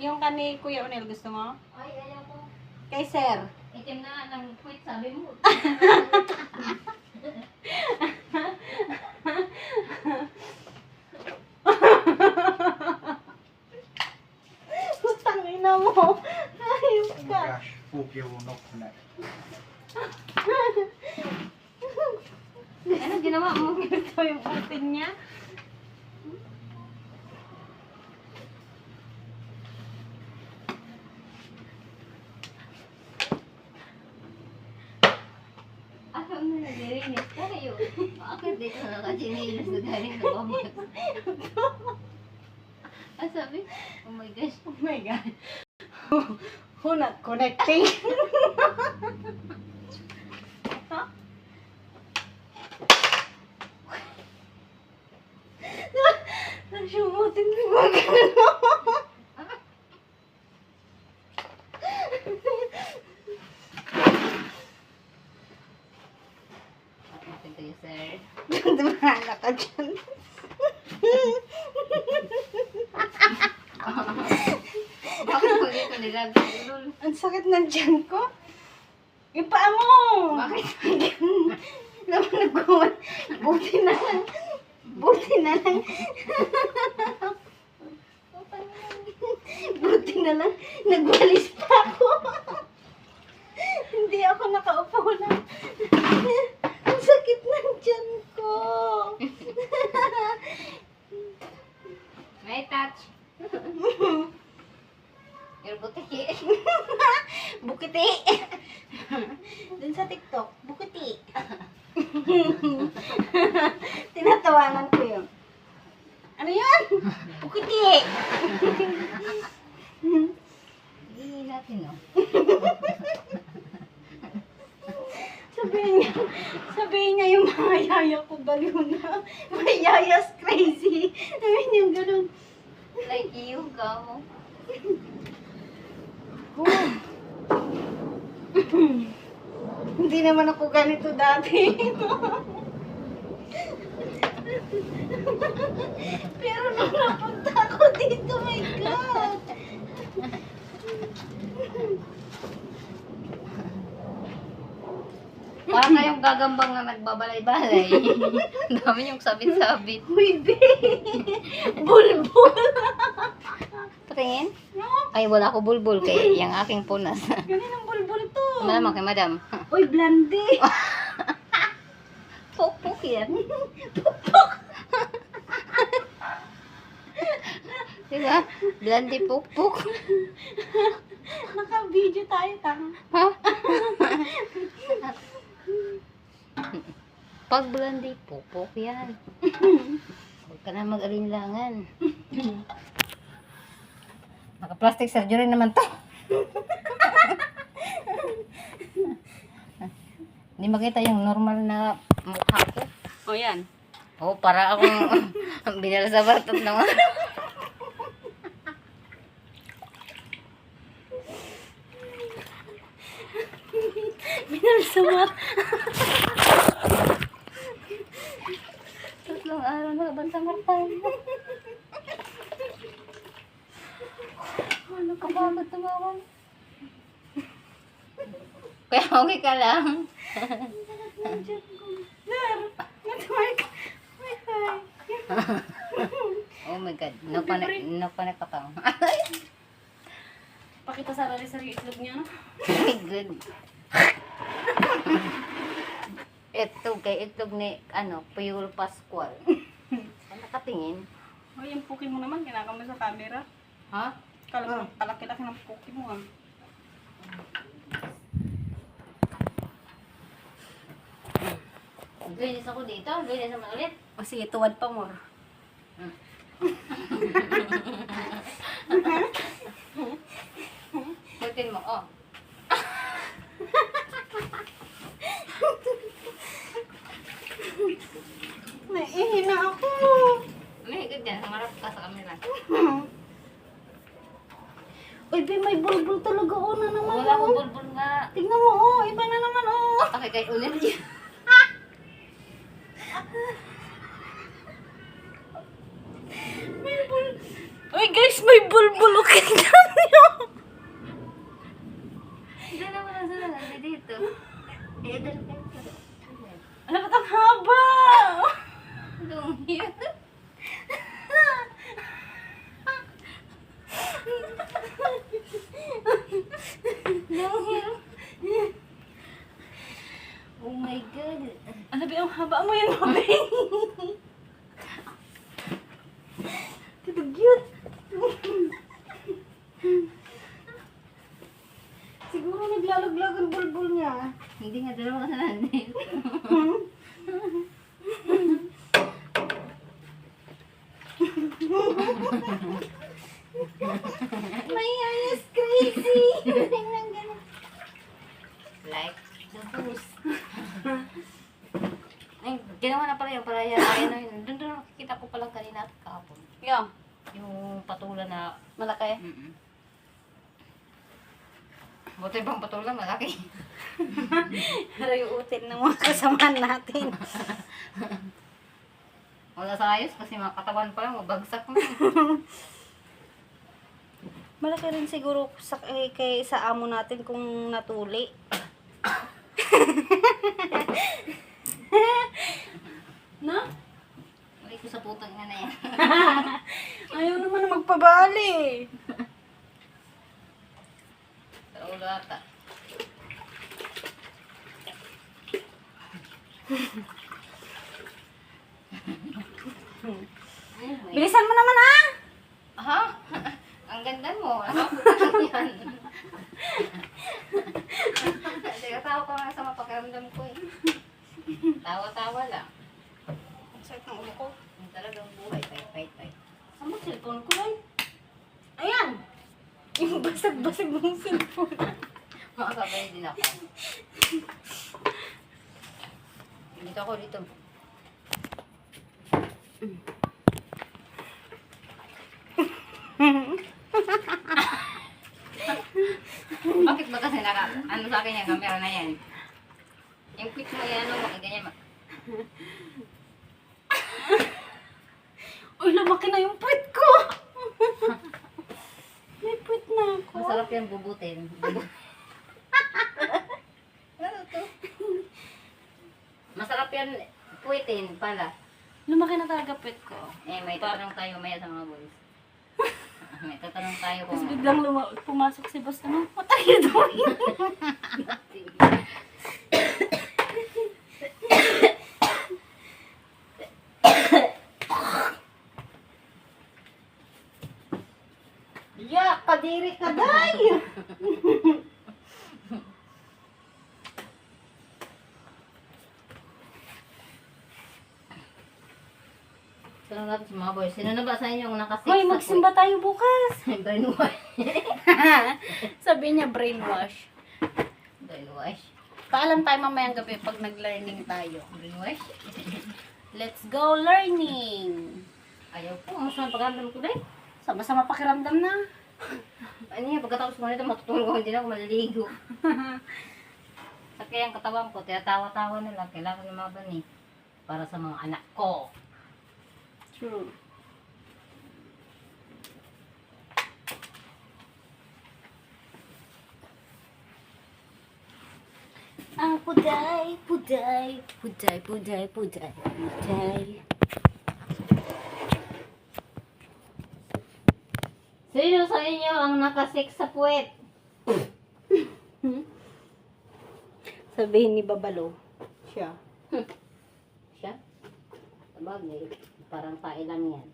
Yung kani Kuya Onel, gusto mo? Ay, ayaw ko. Kay Sir. Itim na ng quit, sabi mo. Putang ina mo. Ayos Oh my ka. gosh, Pokey will knock tonight. Ano ginawa mo? Ito yung open niya. Ako na nagirinis tayo. Bakit dito nakachinilas na galing na babas? Ah, sabi? Oh my gosh. Oh my God. Who not connecting? Nasyumutin mo ba gano'n? Ito yung sir. Dumahala ka dyan. Bakit ko dito nilagay? Lul. Ang sakit ng tiyan ko. Yung paa mo. Bakit? Naman nagkuhan. Buti na lang. Buti na lang. Buti na lang. Nagwalis pa ako. Hindi ako nakaupo lang. Ang sakit ng tiyan ko. May touch. Your butiki. Bukiti. Dun sa TikTok, bukiti. Tinatawanan ko yun. Ano yun? Bukiti. Hindi natin, no? Sabihin niya yung mga yaya ko baliw na. My yaya's crazy. Sabihin niya ganun. Like you, go. Hindi naman ako ganito dati. Pero nung napunta ako dito, my God. Parang kayong gagambang na nagbabalay-balay. Ang dami yung sabit-sabit. Uy, be. Bulbul. Patingin? No? Ay, wala ko bulbul kay yung aking punas. Ganun ang bulbul to. Malamang kay madam. Uy, blandi. Pok-pok yan. Diba? Blandi pok-pok. Naka-video tayo, tama. Ha? Pag blandi pok-pok yan. Huwag ka na mag-alinlangan. Naka-plastic surgery naman to. Hindi makita yung normal na mukha ko. O yan. Oh, para akong binala sa batot naman. Binalsamat. Tatlong araw na kabansamar tayo. Ano ka bakit tumawag? Kaya okay ka lang. Network. Wi-Fi. Oh my God. No connect ka pang. Pakita sa rari-sari itlog niya, no? Good. Ito kay itlog ni Puyol Pascual. Nakatingin. O, yung puki mo naman, kinakam mo sa camera. Ha? Kalaki-laki ng puki mo, ah. Linis ako dito. Linis naman ulit. O, sige, tuwad pa more. Butin mo, oh. Naihina ako. Mahigit dyan. Sumarap ka sa camera. Uy, be, may bulbul talaga, oh, na naman. Wala oh. akong bulbul nga. Tingnan mo, oh, iba na naman, oh. Patake kay ulit yan. May bul... Uy, guys, may bulbul, okay na. Grabe, ang haba mo yan, mabe. Cute. Siguro naglalaglag ang bulbul niya. Hindi nga dalawa ka na din. May ayos crazy. Tingnan ganun. Like the boost. Ay, ginawa na pala yung paraya. Ayun na yun. Doon nakikita ko palang kanina at kahapon. Yung, Yung patula na... malaki. Buti bang patula malaki. Pero yung utin ng mga kasamahan natin. Wala sa ayos kasi mga katawan pa lang, mabagsak mo. Malaki rin siguro kay sa amo natin kung natuli. No? Uy ko sa putang nga na yan. Ayaw naman na magpabali. Sa ulo ata. Bilisan mo naman ah! Ha? Ang ganda mo. Yan. Tawa ko nga sa mapakiramdam ko eh. Tawa-tawa lang. Ang sakit ng ulo ko. Yung talagang buhay. Pay. Saan mo cellphone ko ay? Ayan! Yung basag-basag mong cellphone. Makakabay din ako. Dito ako dito. Bakit ba kasi ano sa akin yung camera na yan? Yung quick mo yan, ano, ganyan. Uy, lumaki na yung puwit ko! May puwit na ako. Masarap yan bubutin. Ano to? Masarap yan puwitin pala. Lumaki na talaga puwit ko. Eh, may tatanong tayo maya sa mga boys. May tatanong tayo kung... Tapos biglang pumasok si boss naman. What are you doing? Yeah, kadiri ka day! Tanong natin sa mga boys. Sino na ba sa inyo ang nakasix Hoy, magsimba tayo bukas. Brainwash. Sabi niya brainwash. Brainwash. Paalam tayo mamayang gabi pag nag-learning tayo. Brainwash. Let's go learning! Ayaw po. Mas pagkandam ko din. Sama-sama pakiramdam na. Ano yan, pagkatapos ko nito, matutulog ako, hindi na ako maliligo. Sa kaya ang katawan ko, tinatawa-tawa na lang. Kailangan lumaban eh. Para sa mga anak ko. True. Ang puday, puday, puday, puday, puday, puday. Sino sa inyo ang nakasik sa puwet? Sabihin ni Babalo. Siya. Siya? Sabagay, parang tae lang yan.